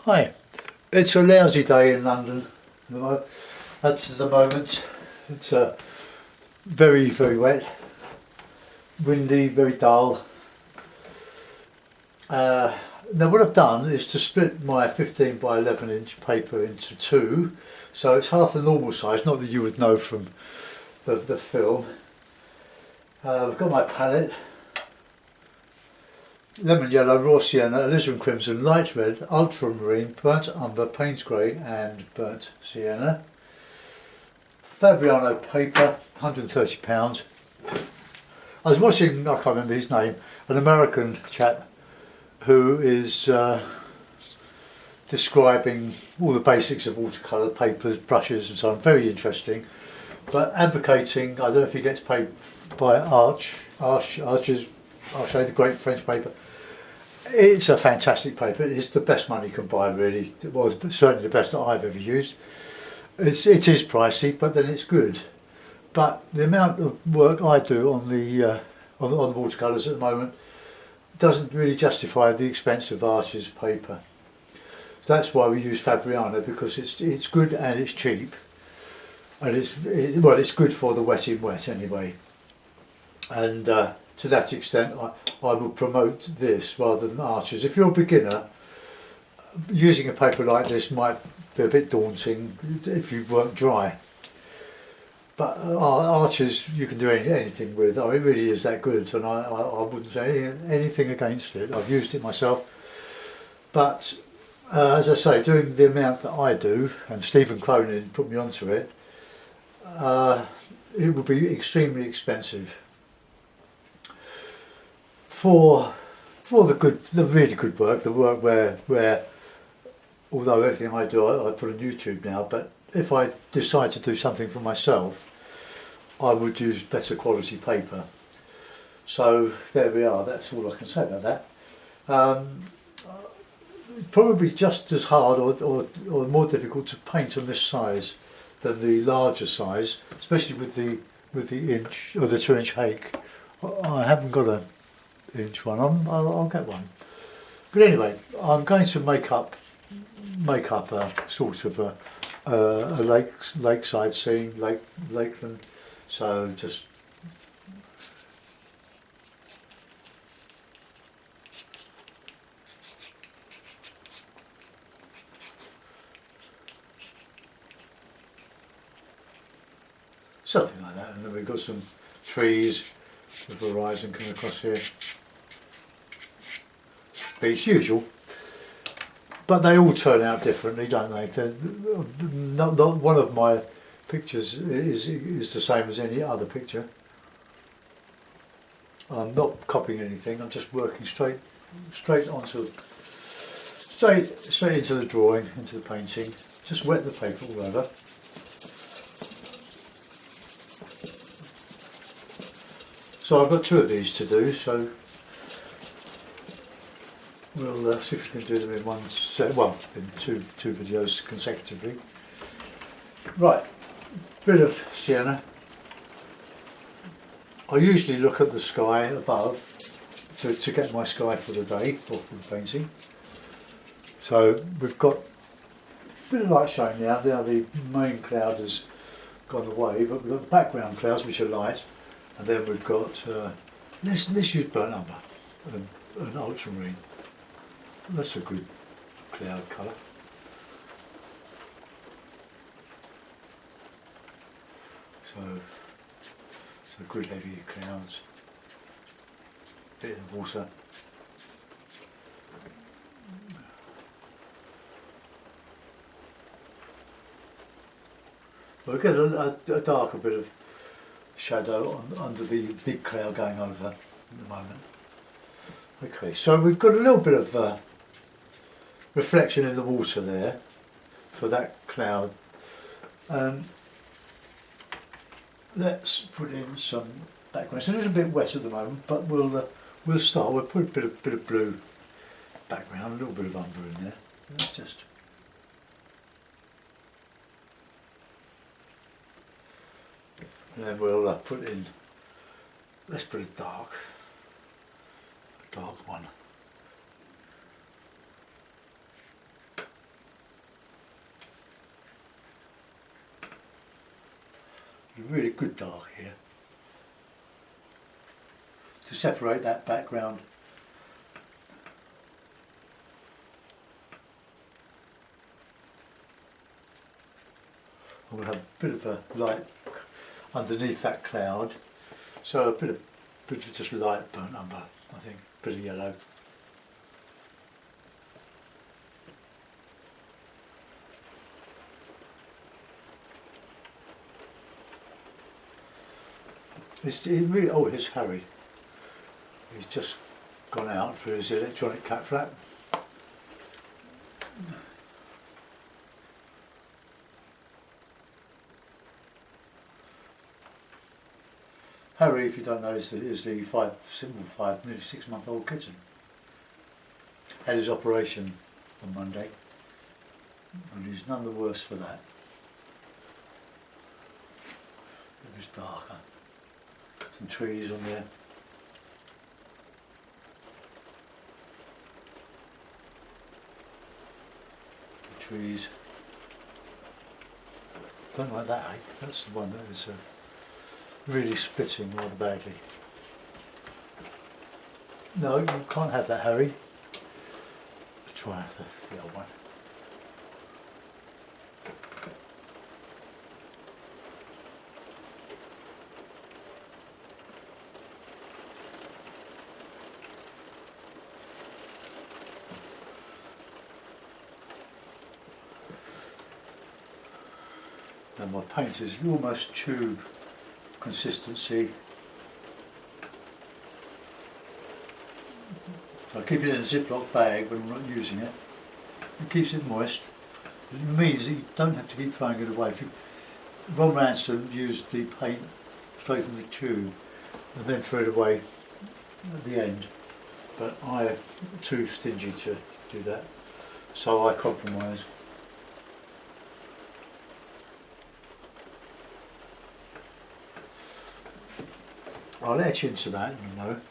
Hi, it's a lousy day in London at the moment. It's very, very wet, windy, very dull. Now what I've done is to split my 15 by 11 inch paper into two, so it's half the normal size, not that you would know from the film. I've got my palette, lemon yellow, raw sienna, alizarin crimson, light red, ultramarine, burnt umber, Payne's grey and burnt sienna. Fabriano paper, £130. I was watching, I can't remember his name, an American chap who is describing all the basics of watercolour, papers, brushes and so on. Very interesting, but advocating, I don't know if he gets paid by Arches, the great French paper. It's a fantastic paper. It's the best money you can buy, really. It was certainly the best that I've ever used. It is pricey, but then it's good. But the amount of work I do on the watercolours at the moment doesn't really justify the expense of Arches paper. That's why we use Fabriano, because it's good and it's cheap, and it's good for the wet in wet anyway. And to that extent, I would promote this rather than Arches. If you're a beginner, using a paper like this might be a bit daunting if you weren't dry. But Arches you can do anything with. I mean, it really is that good, and I wouldn't say anything against it. I've used it myself. But as I say, doing the amount that I do, and Stephen Cronin put me onto it, it would be extremely expensive. For the really good work, the work where although everything I do I put on YouTube now, but if I decide to do something for myself, I would use better quality paper. So there we are, that's all I can say about that. Probably just as hard or more difficult to paint on this size than the larger size, especially with the inch or the 2-inch hake. I haven't got an inch one. I'll get one. But anyway, I'm going to make up a sort of a lakeside scene, Lakeland. So just something like that, and then we've got some trees with the horizon coming across here. Beach usual, but they all turn out differently, don't they? Not one of my pictures is the same as any other picture. I'm not copying anything. I'm just working straight into the drawing, into the painting. Just wet the paper all over. So I've got two of these to do, so we'll see if we can do them in one set, well, in two videos consecutively. Right, bit of sienna. I usually look at the sky above to get my sky for the day, for the painting. So we've got a bit of light showing now. The main cloud has gone away, but we've got the background clouds which are light. And then we've got, let's use burnt umber and ultramarine. That's a good cloud colour. So good heavy clouds, bit of water. We'll get a darker bit of shadow under the big cloud going over at the moment. Okay, so we've got a little bit of reflection in the water there for that cloud. Let's put in some background. It's a little bit wet at the moment, but we'll start. We'll put a bit of blue background, a little bit of umber in there. Let's just. And then we'll put in, let's put a dark one. A really good dark here to separate that background. We'll have a bit of a light underneath that cloud, so a bit of just light burnt umber, I think, a bit of yellow. Here's Harry. He's just gone out for his electronic cat flap. Harry, if you don't know, is the nearly 6-month-old kitten. Had his operation on Monday, and he's none the worse for that. It was darker. Some trees on there. The trees. Don't like that, eh? That's the one that is really splitting rather badly. No, you can't have that, Harry. Let's try the other one. And my paint is almost tube consistency. So I keep it in a Ziploc bag when I'm not using it. It keeps it moist. It means that you don't have to keep throwing it away. Ron Ransom used the paint straight from the tube and then threw it away at the end. But I'm too stingy to do that, so I compromise. I'll etch into that in a moment.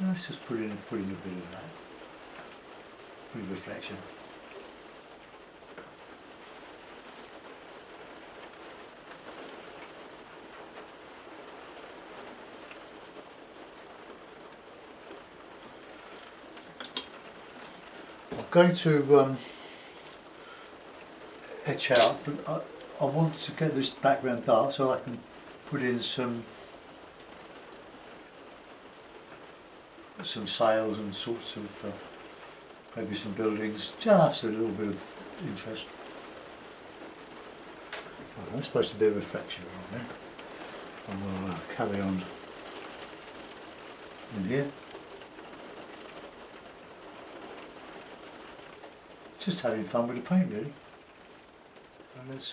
Let's just put in a bit of that, bit of reflection. I'm going to etch out, but I want to get this background dark so I can put in some sails and sorts of maybe some buildings, just a little bit of interest. Oh, that's supposed to be a reflection on there, and we'll carry on in here. Just having fun with the paint, really. Let's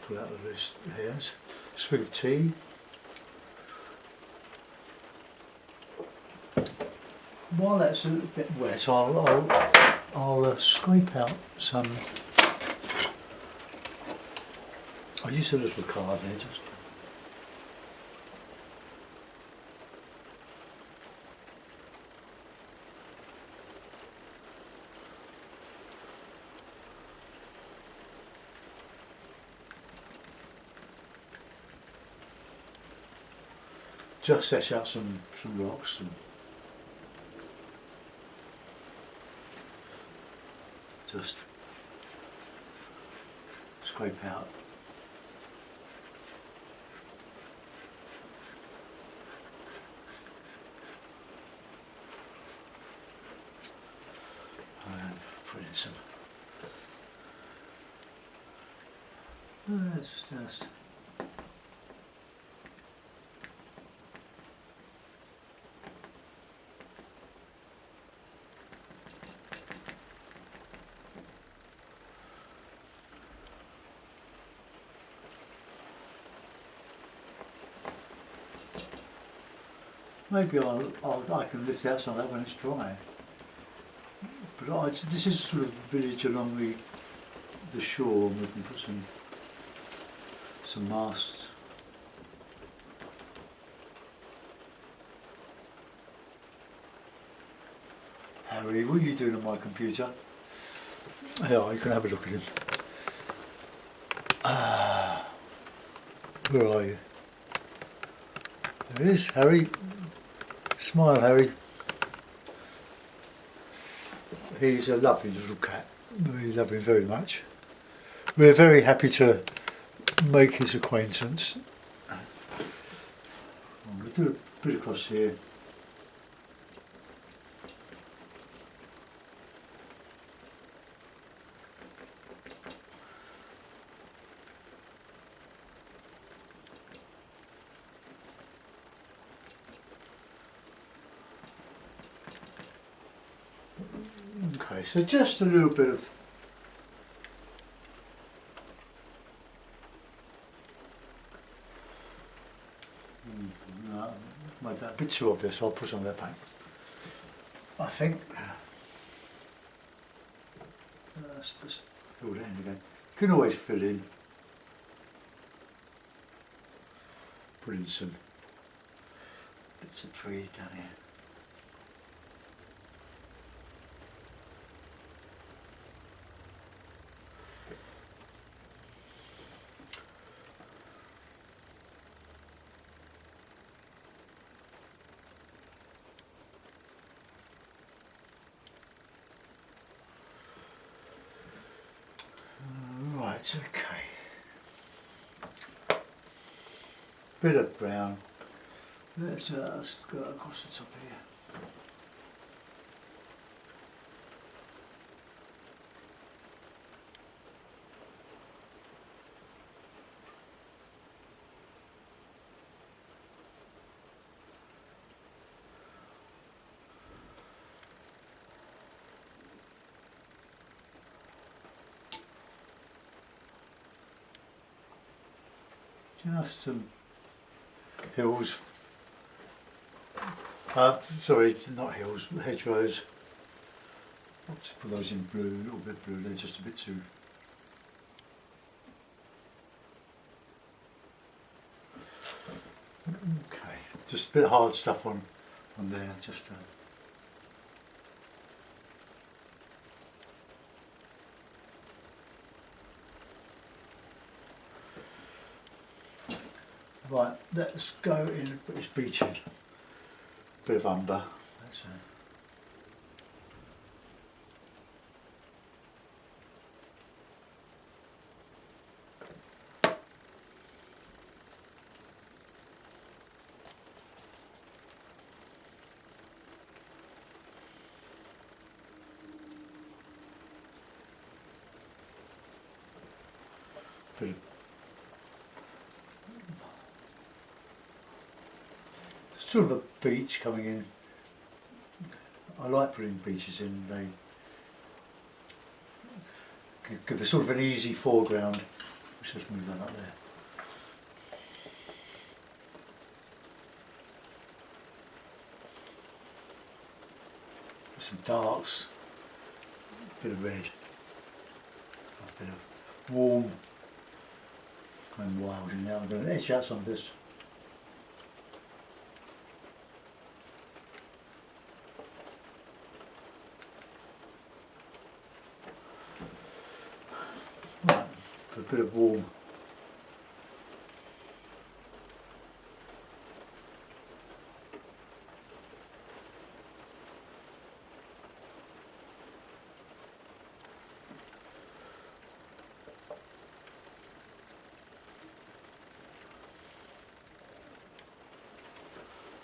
pull out the loose hairs. Swig of tea. While that's a bit wet, I'll scrape out some. I'll use a little card here just. Just set out some rocks and just scrape out. And put in some. Let's just. Maybe I can lift out some of that when it's dry. But this is sort of a village along the shore, and we can put some masts. Harry, what are you doing on my computer? Yeah, you can have a look at him. Where are you? There he is, Harry. Smile, Harry. He's a lovely little cat. We love him very much. We're very happy to make his acquaintance. We'll do a bit across here. Okay, so just a little bit of made that a bit too obvious, so I'll put some of that back. I think let's just fill that in again. You can always fill in, put in some bits of tree down here. Right, okay. Bit of brown. Let's just go across the top here. Just some hills. Sorry, not hills, hedgerows. Let's put those in blue, a little bit blue, they're just a bit too. Okay, just a bit of hard stuff on there, just to right, let's go in and put this beach in. Bit of umber. That's bit of sort of a beach coming in. I like putting beaches in, they give a sort of an easy foreground. Let's just move that up there. Some darks, a bit of red, a bit of warm, going wild in there. I'm going to etch out some of this. Right, a bit of warm.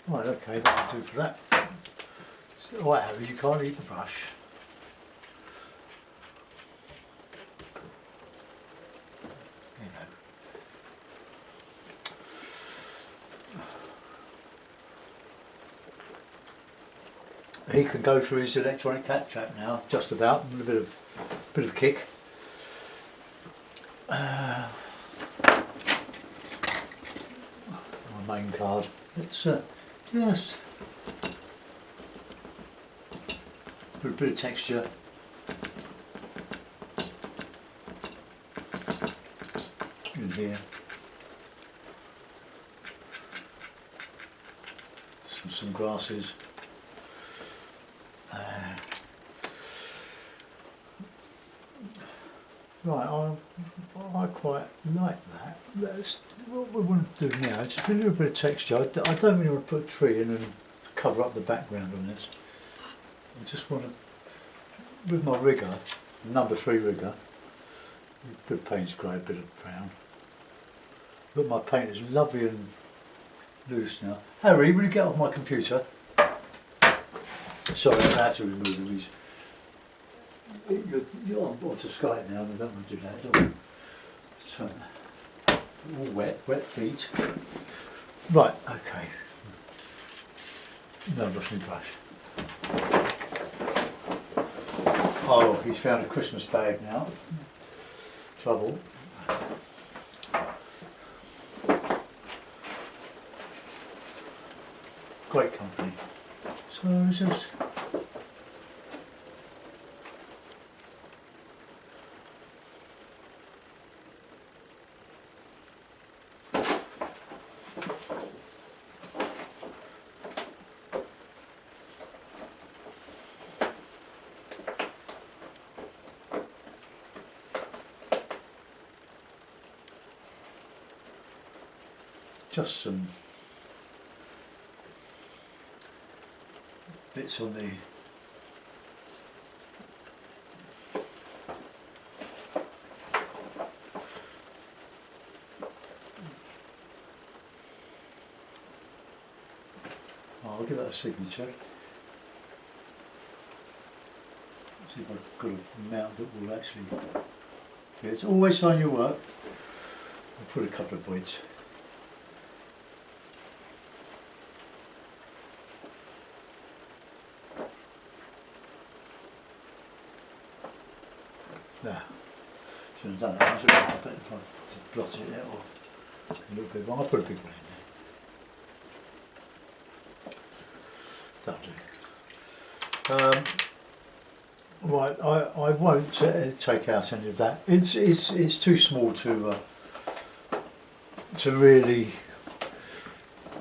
Right, okay, that'll do for that. So, right, Harry, you can't eat the brush. You know. He can go through his electronic cat trap now, just about, with a bit of kick. My main card. Let's just put a bit of texture. In here. Some grasses. Right, I quite like that. What we want to do now is just a little bit of texture. I don't really want to put a tree in and cover up the background on this. I just want to, with my rigger, number 3 rigger, a bit of Payne's grey, a bit of brown. Look, my paint is lovely and loose now. Harry, will you get off my computer? Sorry, I have to remove these. You're on board to Skype now, and I don't want to do that, do I? So, all wet feet. Right, okay. No, I've lost my brush. Oh, he's found a Christmas bag now. Trouble. Great company. So it's just some bits on the I'll give that a signature. See if I've got a mount that will actually fit. Always sign your work. I'll put a couple of points. There. Shouldn't have done that. I should have done it if I blotted it out or a little bit wrong. I'll put a big one in there. That'll do. Right, I won't take out any of that. It's too small to really.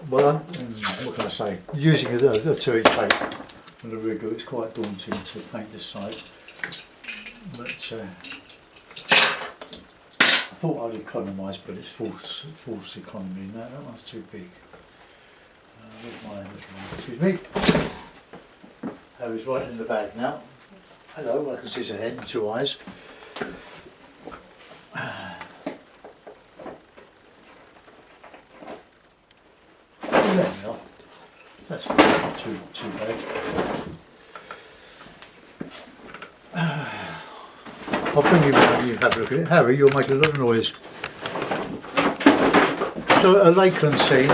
Well, what can I say? Using a 2-inch tape on the rigger, it's quite daunting to paint this side. But I thought I'd economise, but it's false economy. No, that one's too big. Where's my little one? Excuse me. Harry's right in the bag now. Hello, I can see his head and 2 eyes. There we are. That's not too bad. I'll bring you round and you have a look at it. Harry, you'll make a lot of noise. So, a Lakeland scene.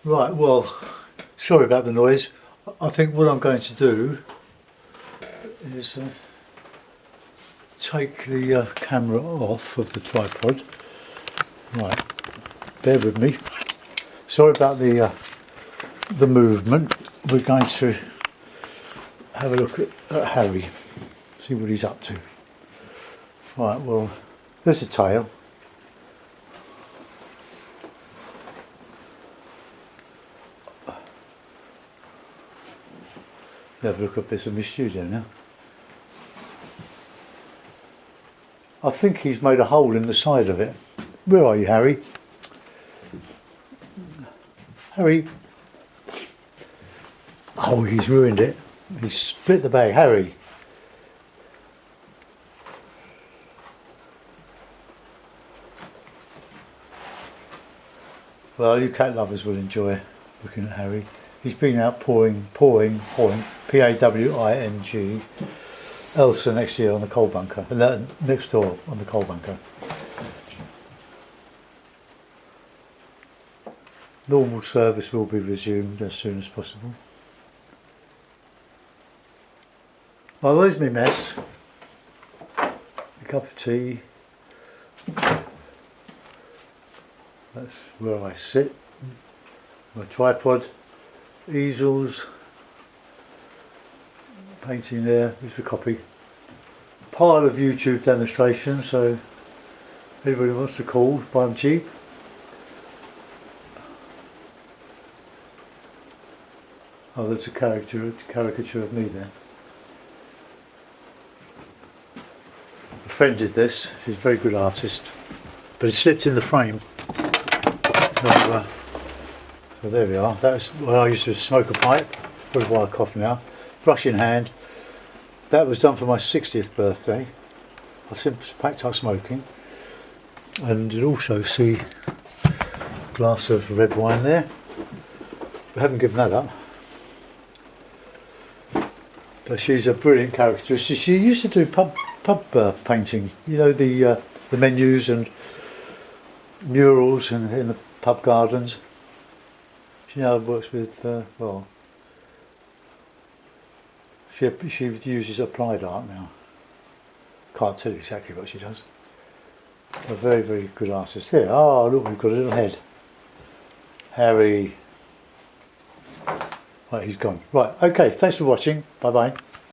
Right, well, sorry about the noise. I think what I'm going to do is take the camera off of the tripod. Right, bear with me. Sorry about the movement. We're going to have a look at Harry, see what he's up to. Right, well, there's a tail. Have a look up this in my studio now. I think he's made a hole in the side of it. Where are you, Harry? Harry. Oh, he's ruined it. He's split the bag. Harry. Well, you cat lovers will enjoy looking at Harry. He's been out pouring, P-A-W-I-N-G, Elsa next year on the coal bunker, and next door on the coal bunker. Normal service will be resumed as soon as possible. Well, there's my mess. A cup of tea. That's where I sit. My tripod. Easels, painting there, here's the copy. Pile of YouTube demonstrations, so anybody wants to call, buy them cheap. Oh, there's a caricature of me there. A friend did this. She's a very good artist, but it slipped in the frame. So there we are. That's where I used to smoke a pipe. Probably why I cough now. Brush in hand. That was done for my 60th birthday. I've since packed up smoking, and you'll also see a glass of red wine there. We haven't given that up. But she's a brilliant caricaturist. She used to do pub painting. You know, the menus and murals in the pub gardens. She now works with well. She uses applied art now. Can't tell you exactly what she does. A very, very good artist. Here, oh look, we've got a little head. Harry. Right, he's gone. Right, okay, thanks for watching. Bye bye.